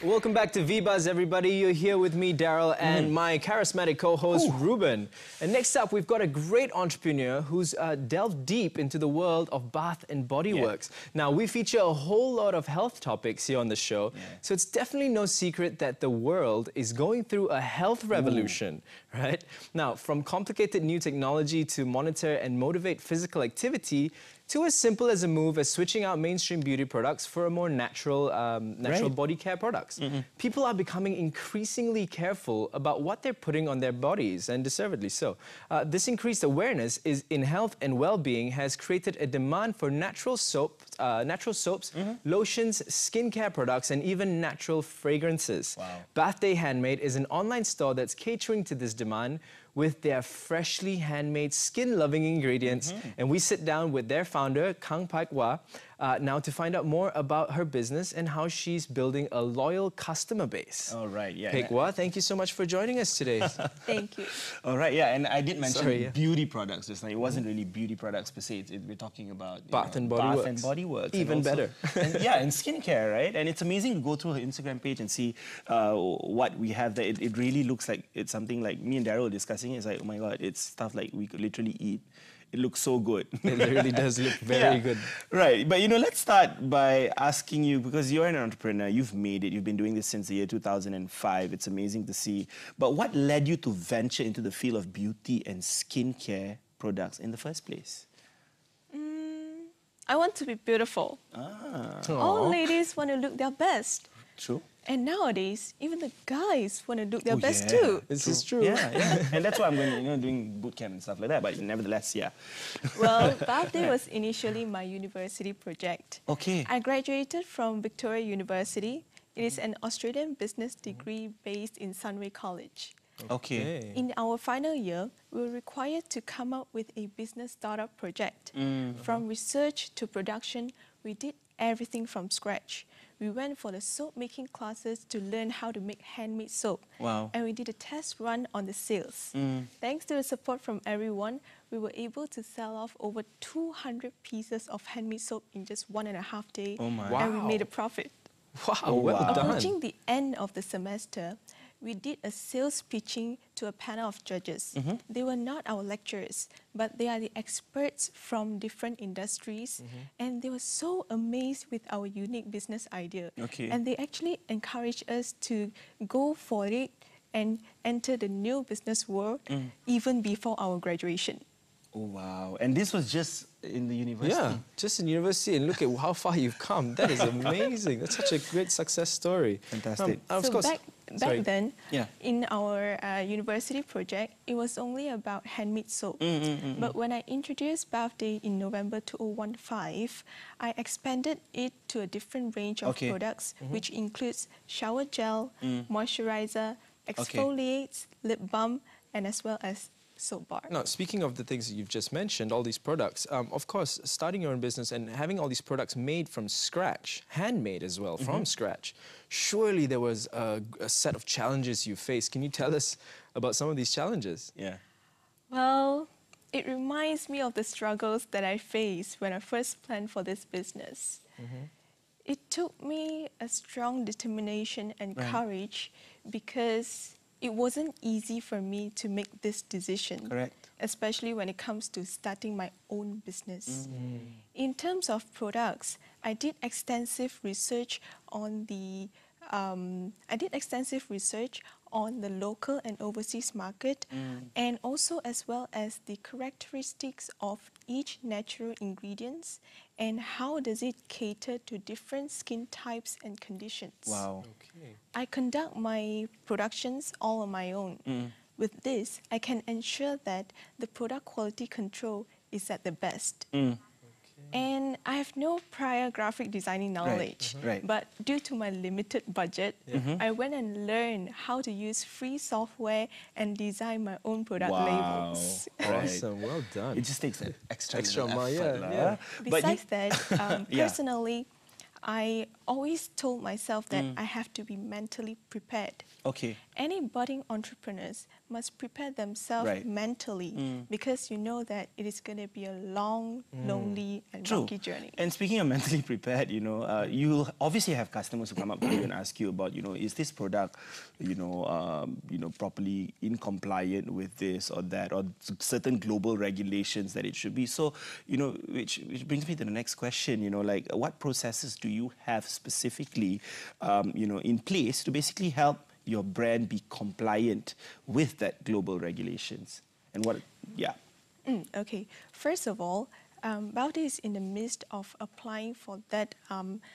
Welcome back to VBuzz, everybody. You're here with me, Daryl, and my charismatic co-host, Reuben. And next up, we've got a great entrepreneur who's delved deep into the world of bath and body works. Now, we feature a whole lot of health topics here on the show, so it's definitely no secret that the world is going through a health revolution, right? Now, from complicated new technology to monitor and motivate physical activity, to as simple as a move as switching out mainstream beauty products for a more natural body care products. People are becoming increasingly careful about what they're putting on their bodies, and deservedly so. This increased awareness in health and well-being has created a demand for natural soaps, lotions, skincare products, and even natural fragrances. Wow. Bathday Handmade is an online store that's catering to this demand with their freshly handmade skin-loving ingredients. And we sit down with their founder, Phaik, now to find out more about her business and how she's building a loyal customer base. All right, yeah. Phaik, thank you so much for joining us today. Thank you. All right, yeah, and I did mention beauty products just now. It wasn't really beauty products per se. We're talking about bath and body works. Even better. And skincare, right? And it's amazing to go through her Instagram page and see what we have there. It really looks like it's something like me and Daryl were discussing. It's like, oh my God, it's stuff like we could literally eat. It looks so good. It really does look very good. Right, but you know, let's start by asking you, because you're an entrepreneur, you've made it, you've been doing this since the year 2005. It's amazing to see. But what led you to venture into the field of beauty and skincare products in the first place? I want to be beautiful. All ladies want to look their best. True. And nowadays, even the guys want to look their best too. This is true. Yeah. And that's why I'm going, doing boot camp and stuff like that. But nevertheless, yeah. Well, Bathday was initially my university project. Okay. I graduated from Victoria University. It is an Australian business degree based in Sunway College. Okay. In our final year, we were required to come up with a business startup project. From research to production, we did everything from scratch. We went for the soap making classes to learn how to make handmade soap. Wow. And we did a test run on the sales. Thanks to the support from everyone, we were able to sell off over 200 pieces of handmade soap in just 1.5 days. Oh my. And we made a profit. Wow, well done. Approaching the end of the semester, we did a sales pitching to a panel of judges. They were not our lecturers, but they are the experts from different industries, and they were so amazed with our unique business idea. Okay. And they actually encouraged us to go for it and enter the new business world even before our graduation. Oh, wow. And this was just in the university? Yeah, just in university, and look at how far you've come. That is amazing. That's such a great success story. Fantastic. Of So course, back then, in our university project, it was only about handmade soap. But when I introduced Bathday in November 2015, I expanded it to a different range of products, which includes shower gel, moisturizer, exfoliates, lip balm, and as well as soap bar. Now, speaking of the things that you've just mentioned, all these products, of course, starting your own business and having all these products made from scratch, handmade as well, from scratch, surely there was a set of challenges you faced. Can you tell us about some of these challenges? Yeah. Well, it reminds me of the struggles that I faced when I first planned for this business. It took me a strong determination and courage because it wasn't easy for me to make this decision. Correct. Especially when it comes to starting my own business. In terms of products, I did extensive research on the local and overseas market, and also as well as the characteristics of each natural ingredients and how does it cater to different skin types and conditions. Wow. Okay. I conduct my productions all on my own. With this, I can ensure that the product quality control is at the best. And I have no prior graphic designing knowledge, but due to my limited budget, I went and learned how to use free software and design my own product labels. Awesome, well done. It just takes an extra mile, effort. Besides that, personally, I always told myself that I have to be mentally prepared. Okay. any budding entrepreneurs must prepare themselves mentally because you know that it is going to be a long, lonely and rocky journey. And speaking of mentally prepared, you know, you'll obviously have customers who come up to you and ask you about, you know, is this product, properly in compliant with this or that, or certain global regulations that it should be. So, you know, which brings me to the next question, you know, like what processes do you have specifically, in place to basically help your brand be compliant with that global regulations? And what, Okay, first of all, Bathday is in the midst of applying for that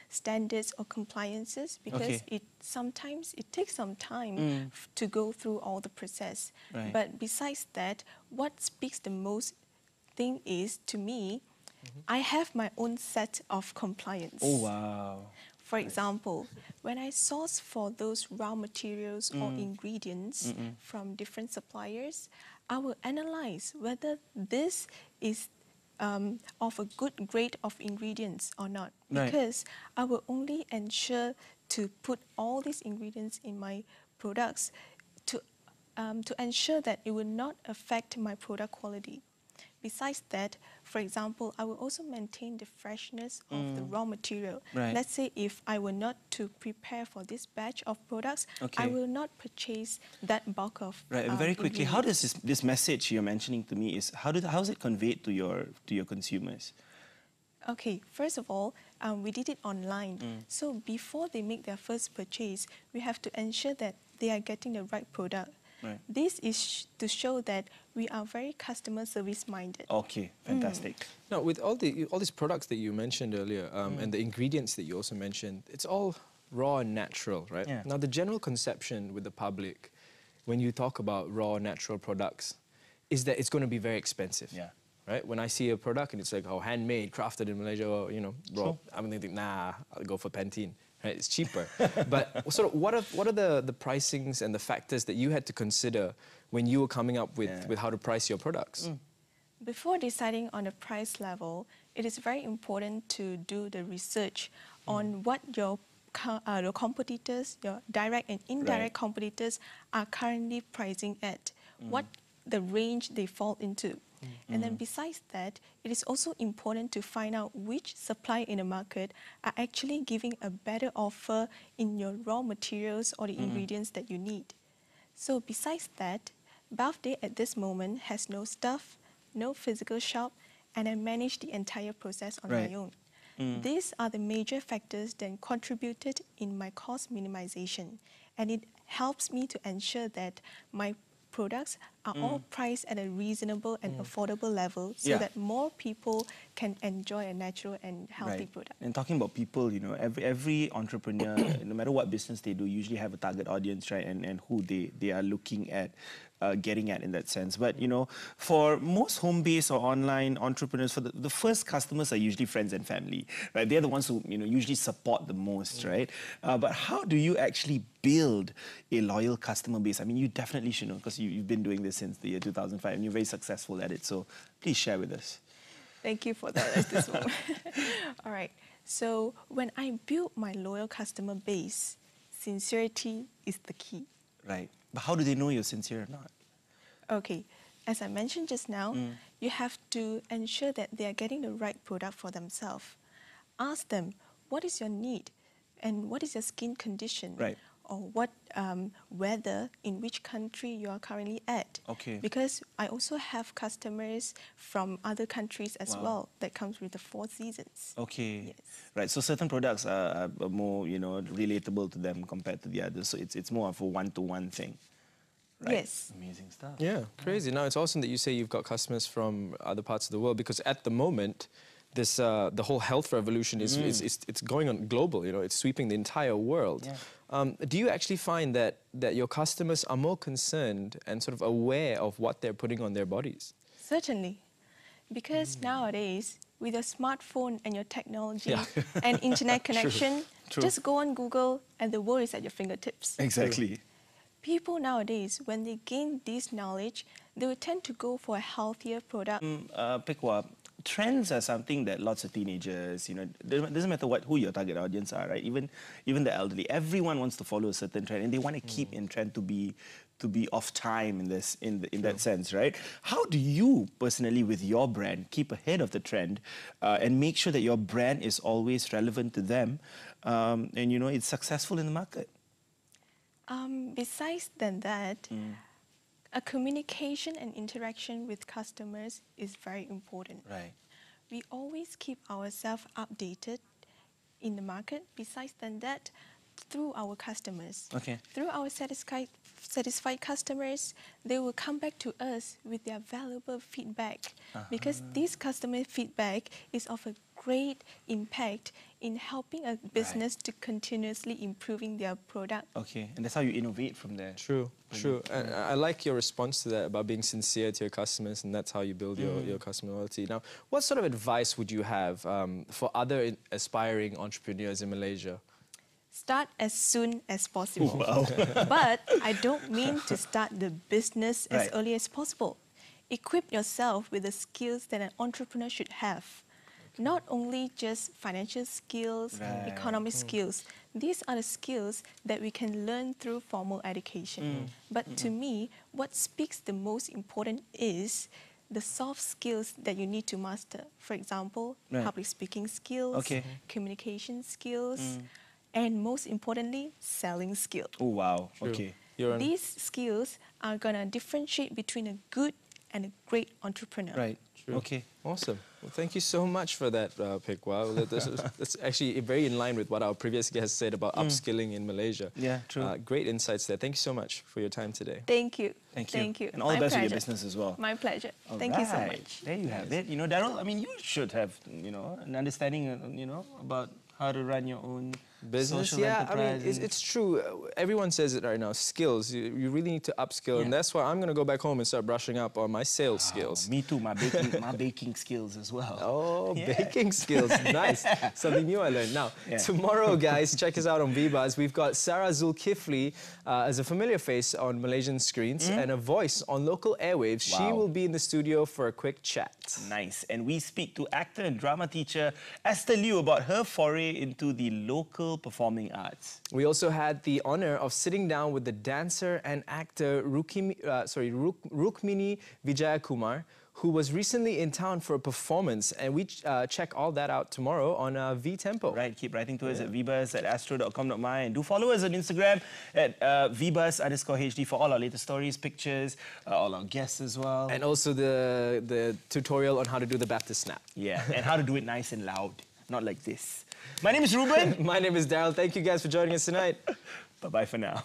standards or compliances because sometimes it takes some time to go through all the process. Right. But besides that, what speaks the most thing is, to me, I have my own set of compliance. Oh, wow. For example, when I source for those raw materials or ingredients from different suppliers, I will analyze whether this is of a good grade of ingredients or not. Because I will only ensure to put all these ingredients in my products to ensure that it will not affect my product quality. Besides that, for example, I will also maintain the freshness of the raw material. Let's say if I were not to prepare for this batch of products, I will not purchase that bulk of and very quickly, how does this message you're mentioning to me is, how is it conveyed to your consumers? Okay, first of all, we did it online. So before they make their first purchase, we have to ensure that they are getting the right product. This is to show that we are very customer service minded. Okay, fantastic. Now, with all these products that you mentioned earlier and the ingredients that you also mentioned, it's all raw and natural, right? Yeah. Now, the general conception with the public, when you talk about raw natural products, is that it's going to be very expensive. Yeah. Right? When I see a product and it's like, oh, handmade, crafted in Malaysia, or, you know, raw, I'm going to think, nah, I'll go for Pantene. Right? It's cheaper. But sort of what are the pricings and the factors that you had to consider when you were coming up with how to price your products? Before deciding on the price level, it is very important to do the research on what your competitors, your direct and indirect competitors are currently pricing at, what the range they fall into. And then besides that, it is also important to find out which supplier in the market are actually giving a better offer in your raw materials or the ingredients that you need. So besides that, Bathday at this moment has no staff, no physical shop, and I manage the entire process on my own. These are the major factors that contributed in my cost minimization, and it helps me to ensure that my products are all priced at a reasonable and affordable level so that more people can enjoy a natural and healthy product. And talking about people, you know, every entrepreneur, no matter what business they do, usually have a target audience, right? And who they are looking at, getting at in that sense. But, you know, for most home-based or online entrepreneurs, for the first customers are usually friends and family, right? They're the ones who, you know, usually support the most, right? But how do you actually build a loyal customer base? I mean, you definitely should know because you've been doing this since the year 2005 and you're very successful at it. So please share with us. Thank you for that at this moment. All right. So when I build my loyal customer base, sincerity is the key. Right. But how do they know you're sincere or not? Okay. As I mentioned just now, you have to ensure that they are getting the right product for themselves. Ask them, what is your need? And what is your skin condition? Right. Or what weather in which country you are currently at. Okay. Because I also have customers from other countries as well that comes with the 4 seasons. Okay. Yes. Right. So certain products are more, you know, relatable to them compared to the others. So it's more of a one-to-one thing. Right? Yes. Amazing stuff. Yeah, crazy. Now, it's awesome that you say you've got customers from other parts of the world because at the moment, this the whole health revolution is it's going on global. You know, it's sweeping the entire world. Yeah. Do you actually find that your customers are more concerned and sort of aware of what they're putting on their bodies? Certainly, because nowadays with your smartphone and your technology and internet connection, just go on Google and the world is at your fingertips. Exactly. People nowadays, when they gain this knowledge, they will tend to go for a healthier product. Phaik, trends are something that lots of teenagers, you know, it doesn't matter who your target audience are, right? Even the elderly, everyone wants to follow a certain trend, and they want to keep in trend to be off time in that sense, right? How do you personally, with your brand, keep ahead of the trend and make sure that your brand is always relevant to them, and you know it's successful in the market? Besides than that, a communication and interaction with customers is very important. Right. We always keep ourselves updated in the market. Besides than that, through our customers. Okay. Through our satisfied customers, they will come back to us with their valuable feedback, because this customer feedback is of a great impact in helping a business to continuously improving their product. Okay, and that's how you innovate from there. True. And I like your response to that about being sincere to your customers, and that's how you build your customer loyalty. Now, what sort of advice would you have for other aspiring entrepreneurs in Malaysia? Start as soon as possible. Wow. But I don't mean to start the business as Right. early as possible. Equip yourself with the skills that an entrepreneur should have. Not only just financial skills, economic skills. These are the skills that we can learn through formal education. But to me, what speaks the most important is the soft skills that you need to master. For example, public speaking skills, communication skills, and most importantly, selling skills. Oh, wow. Okay. These skills are going to differentiate between a good and a great entrepreneur. Right. Okay. Awesome. Well, thank you so much for that, Phaik. Wow, that's actually very in line with what our previous guest said about upskilling in Malaysia. Yeah, true. Great insights there. Thank you so much for your time today. Thank you. Thank you. And all the best with your business as well. My pleasure. All Thank you so right. much. There you have it. You know, Daryl, I mean, you should have, you know, an understanding, you know, about how to run your own business. social enterprise. I mean, it's true. Everyone says it right now. Skills. You really need to upskill, and that's why I'm going to go back home and start brushing up on my sales skills. Me too. My baking skills as well. Oh, baking skills. Nice. Something new I learned. Now, tomorrow, guys, check us out on VBuzz. We've got Sarah Zulkifli as a familiar face on Malaysian screens and a voice on local airwaves. Wow. She will be in the studio for a quick chat. Nice. And we speak to actor and drama teacher Esther Liu about her foray into the local performing arts. We also had the honor of sitting down with the dancer and actor Rukmini Vijayakumar, who was recently in town for a performance, and we check all that out tomorrow on V Tempo. Right, keep writing to us at VBuzz at astro.com.my, and do follow us on Instagram at VBuzz_HD for all our latest stories, pictures, all our guests as well. And also the tutorial on how to do the Bathday snap. Yeah, and how to do it nice and loud, not like this. My name is Reuben. My name is Daryl. Thank you guys for joining us tonight. Bye-bye for now.